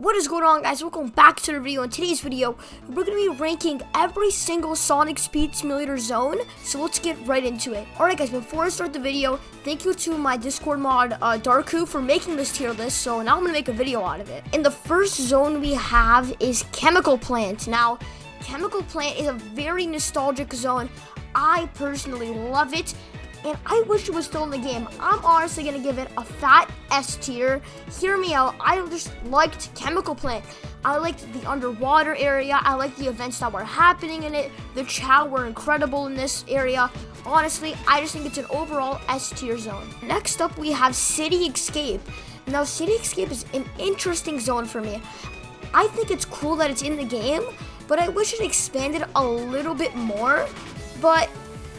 What is going on, guys? Welcome back to the video. In today's video, we're going to be ranking every single Sonic Speed Simulator zone, so let's get right into it. Alright guys, before I start the video, thank you to my Discord mod, Darku, for making this tier list, so now I'm going to make a video out of it. And the first zone we have is Chemical Plant. Now, Chemical Plant is a very nostalgic zone. I personally love it, and I wish it was still in the game. I'm honestly going to give it a fat S tier. Hear me out. I just liked Chemical Plant. I liked the underwater area. I liked the events that were happening in it. The chow were incredible in this area. Honestly, I just think it's an overall S tier zone. Next up, we have City Escape. Now, City Escape is an interesting zone for me. I think it's cool that it's in the game, but I wish it expanded a little bit more. But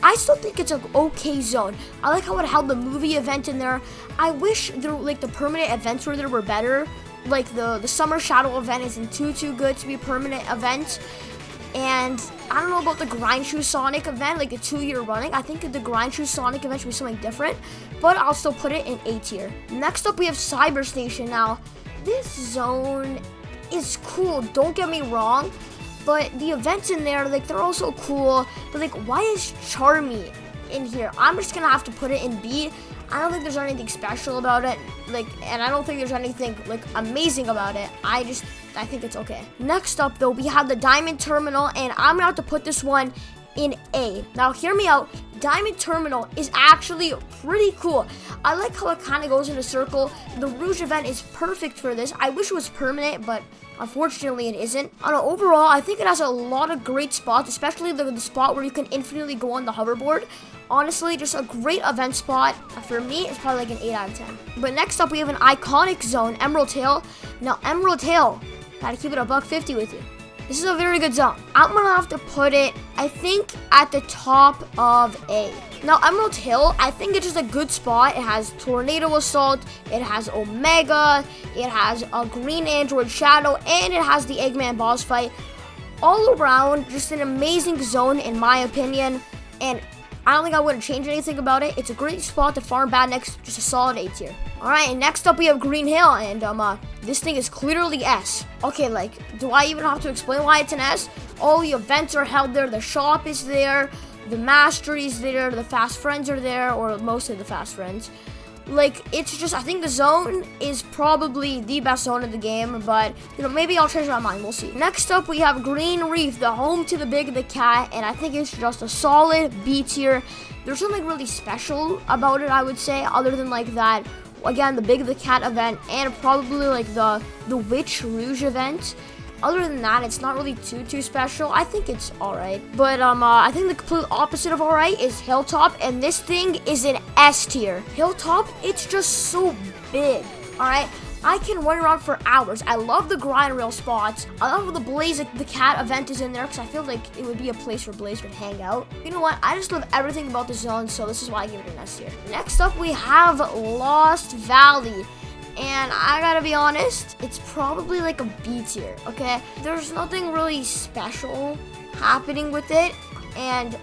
I still think it's an okay zone. I like how it held the movie event in there. I wish there, the permanent events were better. Like the Summer Shadow event isn't too good to be a permanent event. And I don't know about the Grind Shoe Sonic event, like a 2-year running. I think the Grind Shoe Sonic event should be something different, but I'll still put it in A tier. Next up, we have Cyber Station. Now, this zone is cool, don't get me wrong. But the events in there, they're also cool. But, why is Charmy in here? I'm just going to have to put it in B. I don't think there's anything special about it. And I don't think there's anything, amazing about it. I think it's okay. Next up, though, we have the Diamond Terminal. And I'm going to have to put this one in A. Now, hear me out. Diamond Terminal is actually pretty cool. I like how it kind of goes in a circle. The Rouge event is perfect for this. I wish it was permanent, but unfortunately it isn't. Overall, I think it has a lot of great spots, especially the spot where you can infinitely go on the hoverboard. Honestly, just a great event spot. For me, it's probably an 8 out of 10. But next up, we have an iconic zone, Emerald Tail. Now, Emerald Tail, gotta keep it a $150 with you. This is a very good zone. I'm gonna have to put it, I think, at the top of A. Now, Emerald Hill, I think it's just a good spot. It has Tornado Assault, it has Omega, it has a Green Android Shadow, and it has the Eggman boss fight. All around, just an amazing zone in my opinion, and I don't think I would have changed anything about it. It's a great spot to farm bad next, just a solid A tier. Alright, and next up we have Green Hill, and this thing is clearly S. Okay, do I even have to explain why it's an S? All the events are held there, the shop is there, the Mastery is there, the Fast Friends are there, or most of the Fast Friends. It's just, I think the zone is probably the best zone of the game, but, maybe I'll change my mind, we'll see. Next up, we have Green Reef, the home to the Big the Cat, and I think it's just a solid B tier. There's something really special about it, I would say, other than, that, again, the Big the Cat event, and probably, the Witch Rouge event. Other than that, it's not really too special. I think it's alright. But I think the complete opposite of alright is Hilltop, and this thing is an S tier. Hilltop, it's just so big, alright? I can run around for hours. I love the grind rail spots. I love the Blaze the Cat event is in there, because I feel like it would be a place where Blaze would hang out. You know what? I just love everything about the zone, so this is why I give it an S tier. Next up, we have Lost Valley. And I gotta be honest, it's probably a B tier, okay? There's nothing really special happening with it, and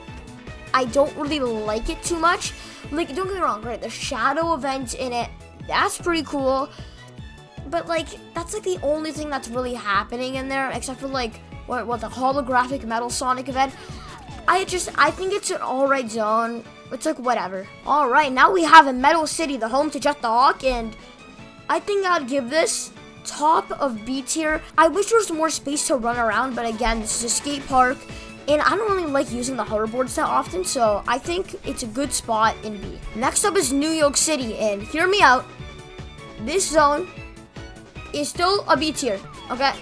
I don't really like it too much. Don't get me wrong, right? The Shadow event in it, that's pretty cool. But, that's, the only thing that's really happening in there, except for, what the holographic Metal Sonic event. I think it's an alright zone. It's, whatever. Alright, now we have a Metal City, the home to Jet the Hawk, and I think I'd give this top of B tier. I wish there was more space to run around, but again, this is a skate park, and I don't really like using the hoverboards that often, so I think it's a good spot in B. Next up is New York City, and hear me out. This zone is still a B tier, okay?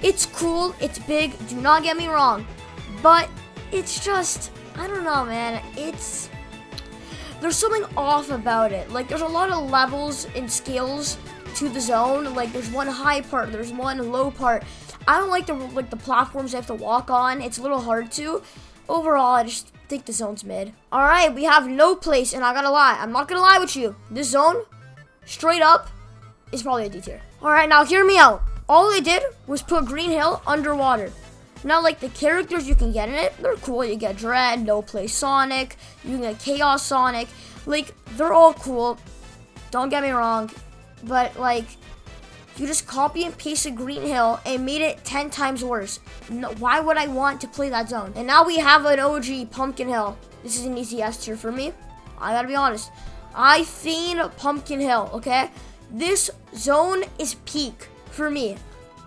It's cool, it's big, do not get me wrong, but it's just, I don't know, man. There's something off about it. There's a lot of levels and scales to the zone. There's one high part, there's one low part. I don't like the platforms I have to walk on. It's a little hard to. Overall, I just think the zone's mid. Alright, we have No Place, and I gotta lie. I'm not gonna lie with you. This zone, straight up, is probably a D tier. Alright, now hear me out. All they did was put Green Hill underwater. Now, the characters you can get in it, they're cool. You get Dread, No Place Sonic, you can get Chaos Sonic. They're all cool. Don't get me wrong. But, You just copy and pasted Green Hill and made it 10 times worse. No, why would I want to play that zone? And now we have an OG Pumpkin Hill. This is an easy S tier for me. I gotta be honest. I feign Pumpkin Hill, okay? This zone is peak for me.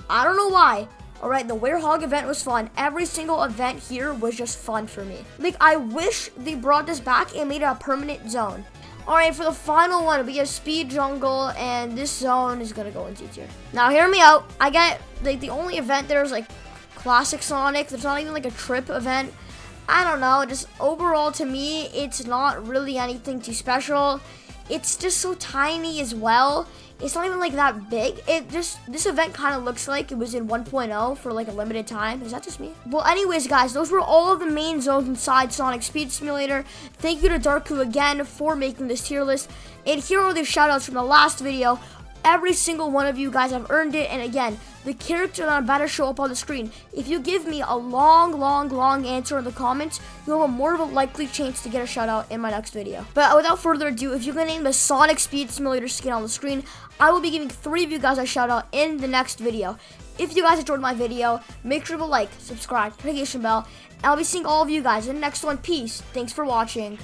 I don't know why. Alright, the Werehog event was fun. Every single event here was just fun for me. Like, I wish they brought this back and made it a permanent zone. Alright, for the final one, we have Speed Jungle, and this zone is gonna go in D tier. Now, hear me out. I get, like, the only event there is, like, Classic Sonic. There's not even, like, a trip event. I don't know, just overall to me, it's not really anything too special. It's just so tiny as well. It's not even like that big. This event kind of looks like it was in 1.0 for like a limited time. Is that just me? Well, anyways, guys, those were all of the main zones inside Sonic Speed Simulator. Thank you to Darku again for making this tier list. And here are the shoutouts from the last video. Every single one of you guys have earned it. And again, the character that I'm about to show up on the screen, if you give me a long answer in the comments, you'll have a more of a likely chance to get a shout out in my next video. But without further ado, if you can name the Sonic Speed Simulator skin on the screen, I will be giving 3 of you guys a shout out in the next video. If you guys enjoyed my video, make sure to like, subscribe, notification bell, and I'll be seeing all of you guys in the next one. Peace. Thanks for watching.